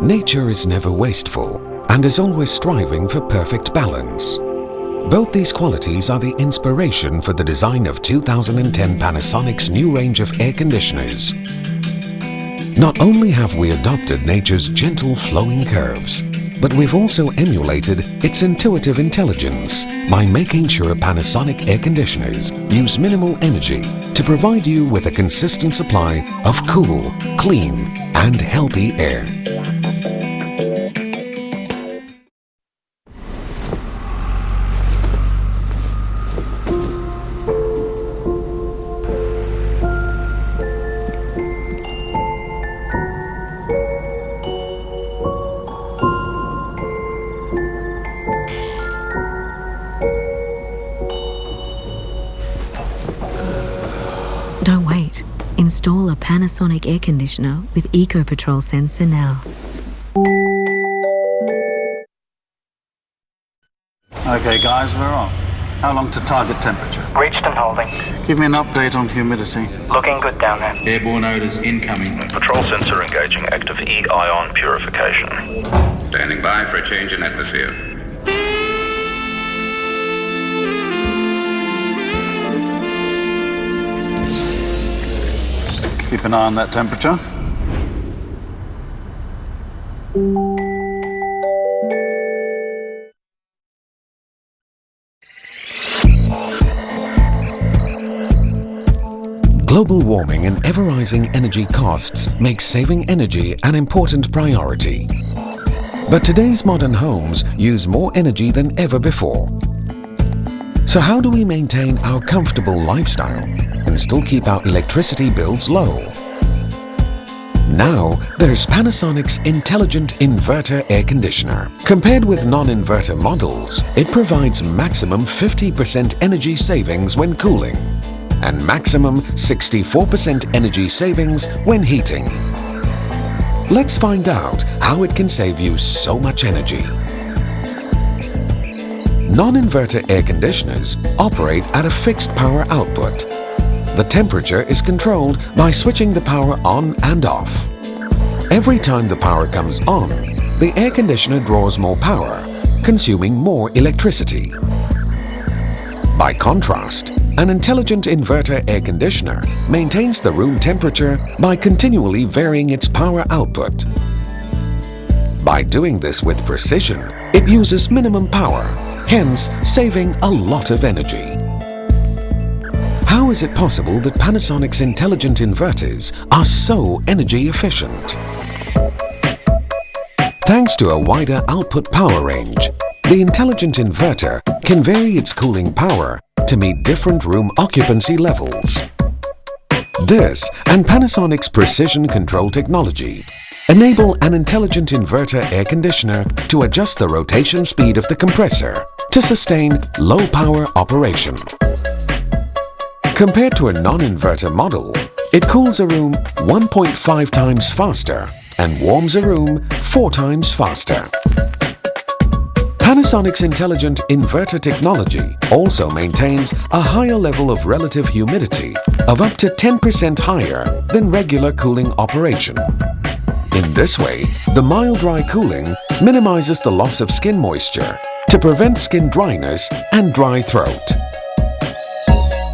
Nature is never wasteful and is always striving for perfect balance. Both these qualities are the inspiration for the design of 2010 Panasonic's new range of air conditioners. Not only have we adopted nature's gentle flowing curves, but we've also emulated its intuitive intelligence by making sure Panasonic air conditioners use minimal energy to provide you with a consistent supply of cool, clean, and healthy air. Don't wait. Install a Panasonic air conditioner with Eco Patrol sensor now. Okay guys, we're on. How long to target temperature? Reached and holding. Give me an update on humidity. Looking good down there. Airborne odours incoming. Patrol sensor engaging active E-ion purification. Standing by for a change in atmosphere. Keep an eye on that temperature. Global warming and ever-rising energy costs make saving energy an important priority. But today's modern homes use more energy than ever before. So how do we maintain our comfortable lifestyle and still keep our electricity bills low? Now, there's Panasonic's intelligent inverter air conditioner. Compared with non-inverter models, it provides maximum 50% energy savings when cooling and maximum 64% energy savings when heating. Let's find out how it can save you so much energy. Non-inverter air conditioners operate at a fixed power output. The temperature is controlled by switching the power on and off. Every time the power comes on, the air conditioner draws more power, consuming more electricity. By contrast, an intelligent inverter air conditioner maintains the room temperature by continually varying its power output. By doing this with precision, it uses minimum power, hence saving a lot of energy. How is it possible that Panasonic's intelligent inverters are so energy efficient? Thanks to a wider output power range, the intelligent inverter can vary its cooling power to meet different room occupancy levels. This and Panasonic's precision control technology enable an intelligent inverter air conditioner to adjust the rotation speed of the compressor to sustain low power operation. Compared to a non-inverter model, it cools a room 1.5 times faster and warms a room 4 times faster. Panasonic's intelligent inverter technology also maintains a higher level of relative humidity of up to 10% higher than regular cooling operation. In this way, the mild dry cooling minimizes the loss of skin moisture to prevent skin dryness and dry throat.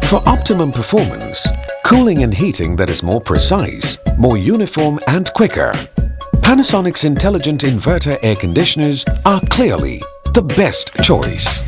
For optimum performance, cooling and heating that is more precise, more uniform and quicker, Panasonic's intelligent inverter air conditioners are clearly the best choice.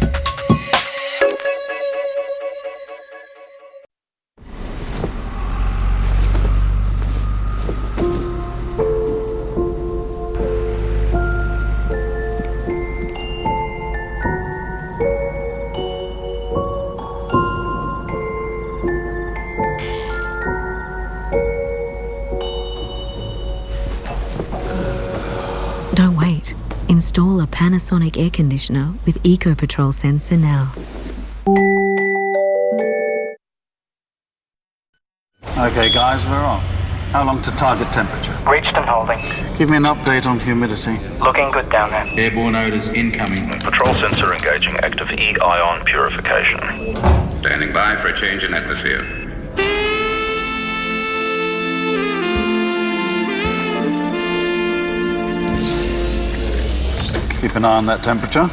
Don't wait. Install a Panasonic air conditioner with Eco Patrol sensor now. Okay guys, we're on. How long to target temperature? Reached and holding. Give me an update on humidity. Looking good down there. Airborne odours incoming. Patrol sensor engaging active E-ion purification. Standing by for a change in atmosphere. Keep an eye on that temperature.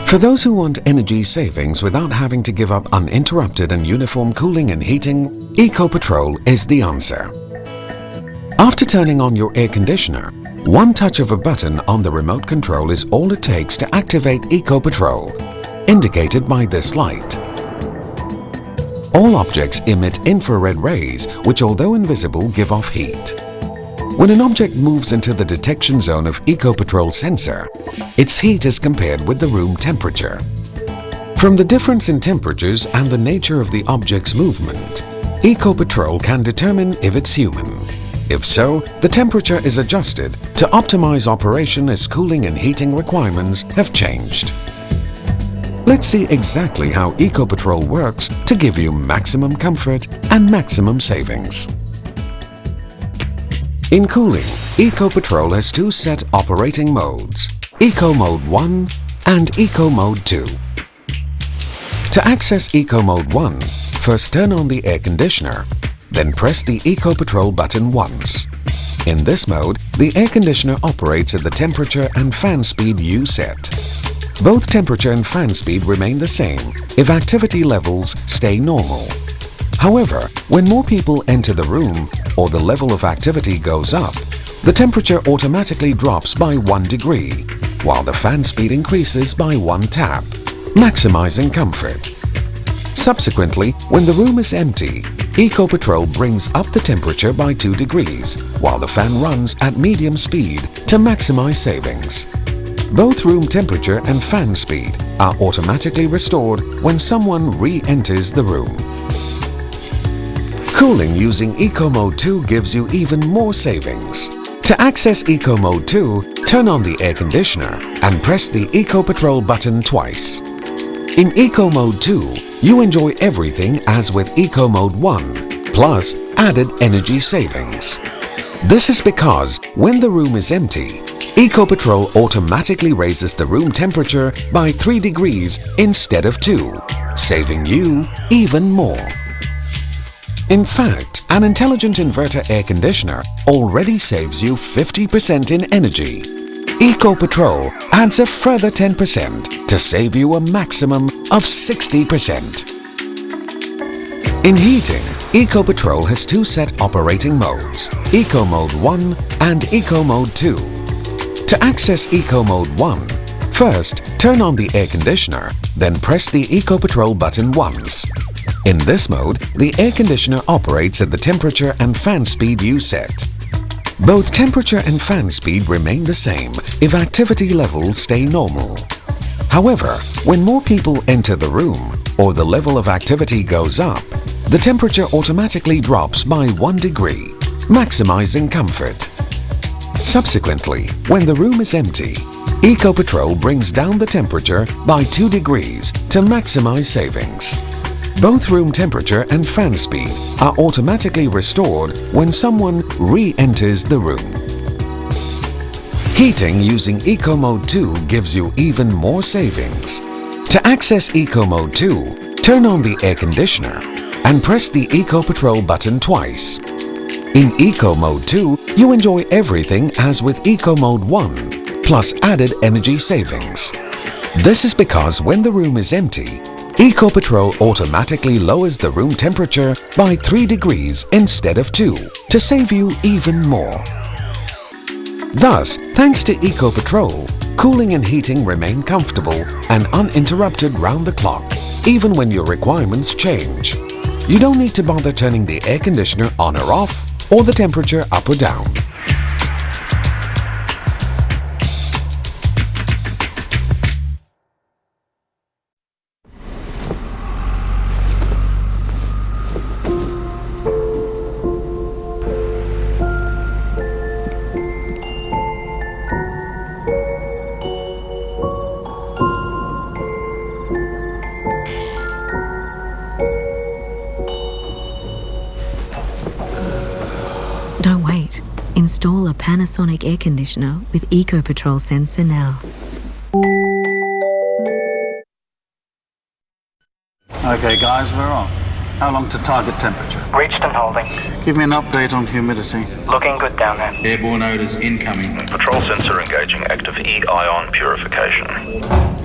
For those who want energy savings without having to give up uninterrupted and uniform cooling and heating, Eco-Patrol is the answer. After turning on your air conditioner, one touch of a button on the remote control is all it takes to activate Eco-Patrol, indicated by this light. All objects emit infrared rays which, although invisible, give off heat. When an object moves into the detection zone of Eco-Patrol sensor, its heat is compared with the room temperature. From the difference in temperatures and the nature of the object's movement, Eco-Patrol can determine if it's human. If so, the temperature is adjusted to optimize operation as cooling and heating requirements have changed. Let's see exactly how Eco-Patrol works to give you maximum comfort and maximum savings. In cooling, Eco-Patrol has two set operating modes, Eco Mode 1 and Eco Mode 2. To access Eco Mode 1, first turn on the air conditioner, then press the Eco-Patrol button once. In this mode, the air conditioner operates at the temperature and fan speed you set. Both temperature and fan speed remain the same if activity levels stay normal. However, when more people enter the room or the level of activity goes up, the temperature automatically drops by 1 degree, while the fan speed increases by 1 tap, maximizing comfort. Subsequently, when the room is empty, Eco-Patrol brings up the temperature by 2 degrees, while the fan runs at medium speed to maximize savings. Both room temperature and fan speed are automatically restored when someone re-enters the room. Cooling using Eco Mode 2 gives you even more savings. To access Eco Mode 2, turn on the air conditioner and press the Eco-Patrol button twice. In Eco Mode 2, you enjoy everything as with Eco Mode 1, plus added energy savings. This is because when the room is empty, Eco-Patrol automatically raises the room temperature by 3 degrees instead of 2, saving you even more. In fact, an intelligent inverter air conditioner already saves you 50% in energy. Eco-Patrol adds a further 10% to save you a maximum of 60%. In heating, Eco-Patrol has two set operating modes, Eco Mode 1 and Eco Mode 2. To access Eco Mode 1, first turn on the air conditioner, then press the Eco-Patrol button once. In this mode, the air conditioner operates at the temperature and fan speed you set. Both temperature and fan speed remain the same if activity levels stay normal. However, when more people enter the room or the level of activity goes up, the temperature automatically drops by 1 degree, maximizing comfort. Subsequently, when the room is empty, Eco-Patrol brings down the temperature by 2 degrees to maximize savings. Both room temperature and fan speed are automatically restored when someone re-enters the room. Heating using Eco Mode 2 gives you even more savings. To access Eco Mode 2, turn on the air conditioner and press the Eco-Patrol button twice. In Eco Mode 2, you enjoy everything as with Eco Mode 1, plus added energy savings. This is because when the room is empty, Eco-Patrol automatically lowers the room temperature by 3 degrees instead of 2 to save you even more. Thus, thanks to Eco-Patrol, cooling and heating remain comfortable and uninterrupted round the clock, even when your requirements change. You don't need to bother turning the air conditioner on or off, or the temperature up or down. Don't wait. Install a Panasonic air conditioner with Eco-Patrol sensor now. Okay, guys, we're on. How long to target temperature? Reached and holding. Give me an update on humidity. Looking good down there. Airborne odors incoming. Patrol sensor engaging active E-ion purification.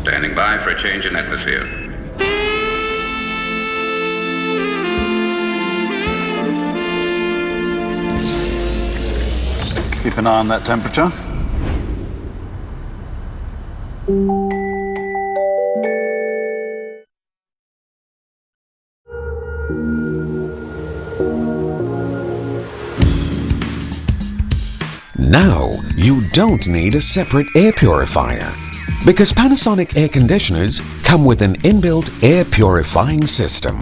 Standing by for a change in atmosphere. Keep an eye on that temperature. Now, you don't need a separate air purifier because Panasonic air conditioners come with an inbuilt air purifying system.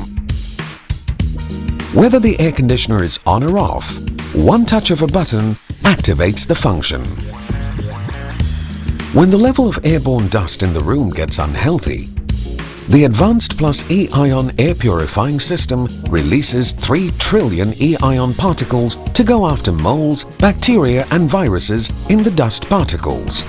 Whether the air conditioner is on or off, one touch of a button activates the function. When the level of airborne dust in the room gets unhealthy, the Advanced Plus E-ion air purifying system releases 3 trillion E-ion particles to go after molds, bacteria and viruses in the dust particles.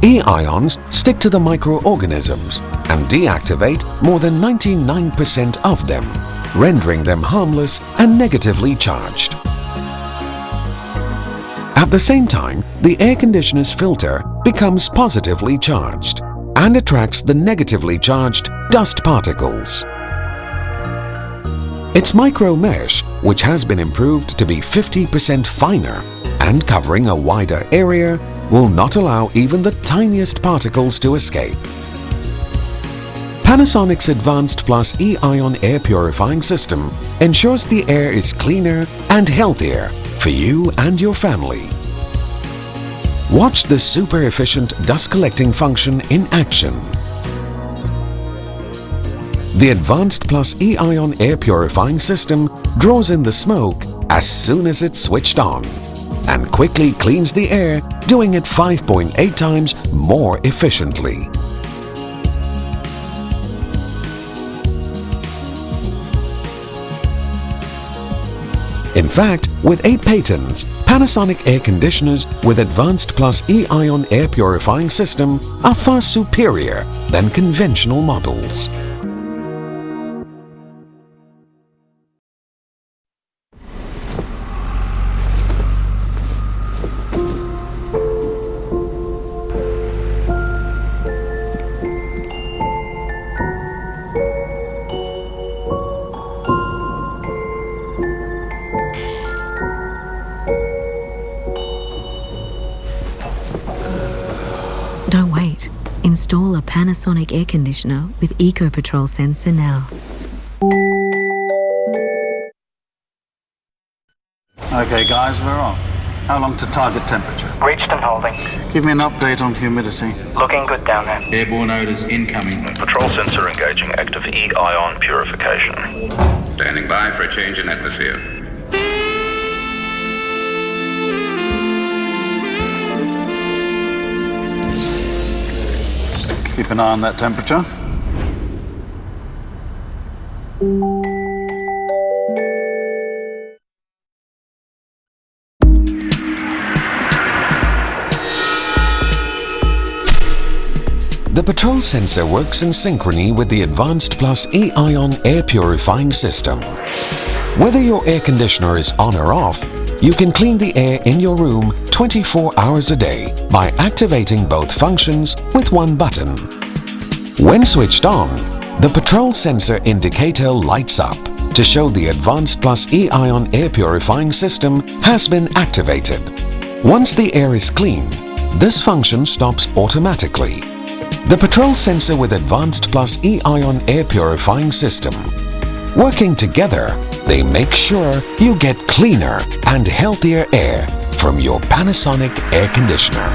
E-ions stick to the microorganisms and deactivate more than 99% of them, rendering them harmless and negatively charged. At the same time, the air conditioner's filter becomes positively charged and attracts the negatively charged dust particles. Its micro mesh, which has been improved to be 50% finer and covering a wider area, will not allow even the tiniest particles to escape. Panasonic's Advanced Plus E-ion air purifying system ensures the air is cleaner and healthier for you and your family. Watch the super efficient dust collecting function in action. The Advanced Plus E-ion air purifying system draws in the smoke as soon as it's switched on and quickly cleans the air, doing it 5.8 times more efficiently. In fact, with 8 patents, Panasonic air conditioners with Advanced Plus E-ion air purifying system are far superior than conventional models. Don't wait. Install a Panasonic air conditioner with EcoPatrol sensor now. Okay, guys, we're on. How long to target temperature? Reached and holding. Give me an update on humidity. Looking good down there. Airborne odors incoming. Patrol sensor engaging active E-ion purification. Standing by for a change in atmosphere. Keep an eye on that temperature. The patrol sensor works in synchrony with the Advanced Plus E-ion air purifying system. Whether your air conditioner is on or off, you can clean the air in your room 24 hours a day by activating both functions with one button. When switched on, the patrol sensor indicator lights up to show the Advanced Plus E-ion air purifying system has been activated. Once the air is clean, this function stops automatically. The patrol sensor with Advanced Plus E-ion air purifying system. Working together, they make sure you get cleaner and healthier air from your Panasonic air conditioner.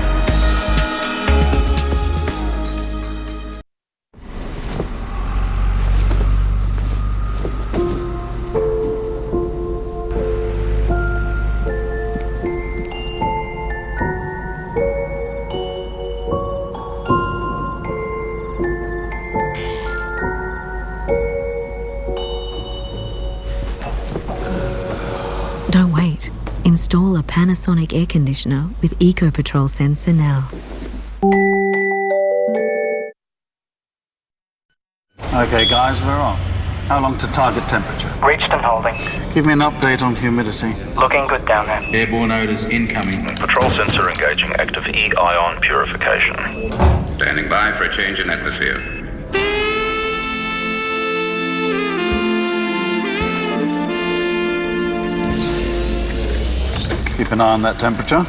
Don't wait. Install a Panasonic air conditioner with EcoPatrol sensor now. Okay, guys, we're on. How long to target temperature? Reached and holding. Give me an update on humidity. Looking good down there. Airborne odors incoming. Patrol sensor engaging active E-ion purification. Standing by for a change in atmosphere. Keep an eye on that temperature.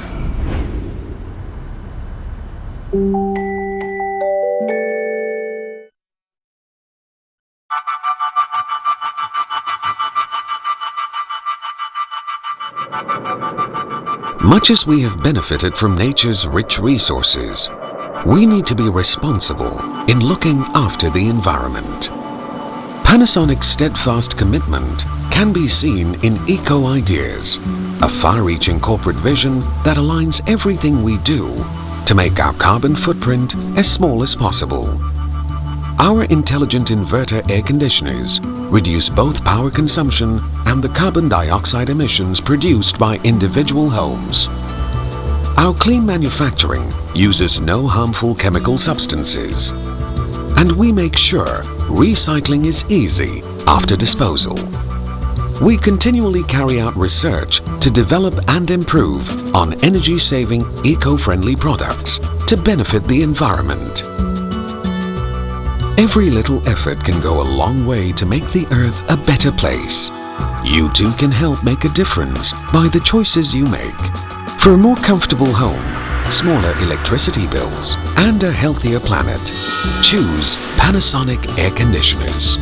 Much as we have benefited from nature's rich resources, we need to be responsible in looking after the environment. Panasonic's steadfast commitment can be seen in eco-ideas, a far-reaching corporate vision that aligns everything we do to make our carbon footprint as small as possible. Our intelligent inverter air conditioners reduce both power consumption and the carbon dioxide emissions produced by individual homes. Our clean manufacturing uses no harmful chemical substances, and we make sure recycling is easy after disposal. We continually carry out research to develop and improve on energy-saving, eco-friendly products to benefit the environment. Every little effort can go a long way to make the Earth a better place. You too can help make a difference by the choices you make. For a more comfortable home, smaller electricity bills, and a healthier planet, choose Panasonic air conditioners.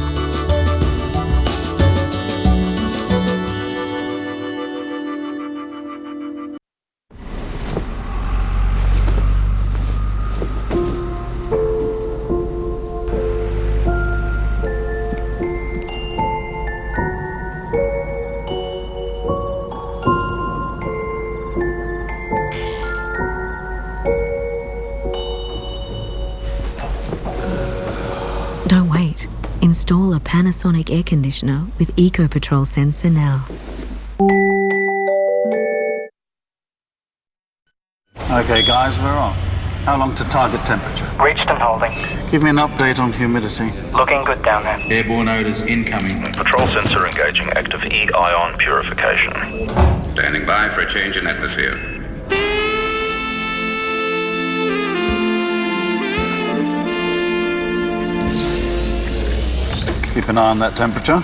Don't wait. Install a Panasonic air conditioner with Eco Patrol sensor now. Okay, guys, we're on. How long to target temperature? Reached and holding. Give me an update on humidity. Looking good down there. Airborne odors incoming. Patrol sensor engaging active E-ion purification. Standing by for a change in atmosphere. Keep an eye on that temperature.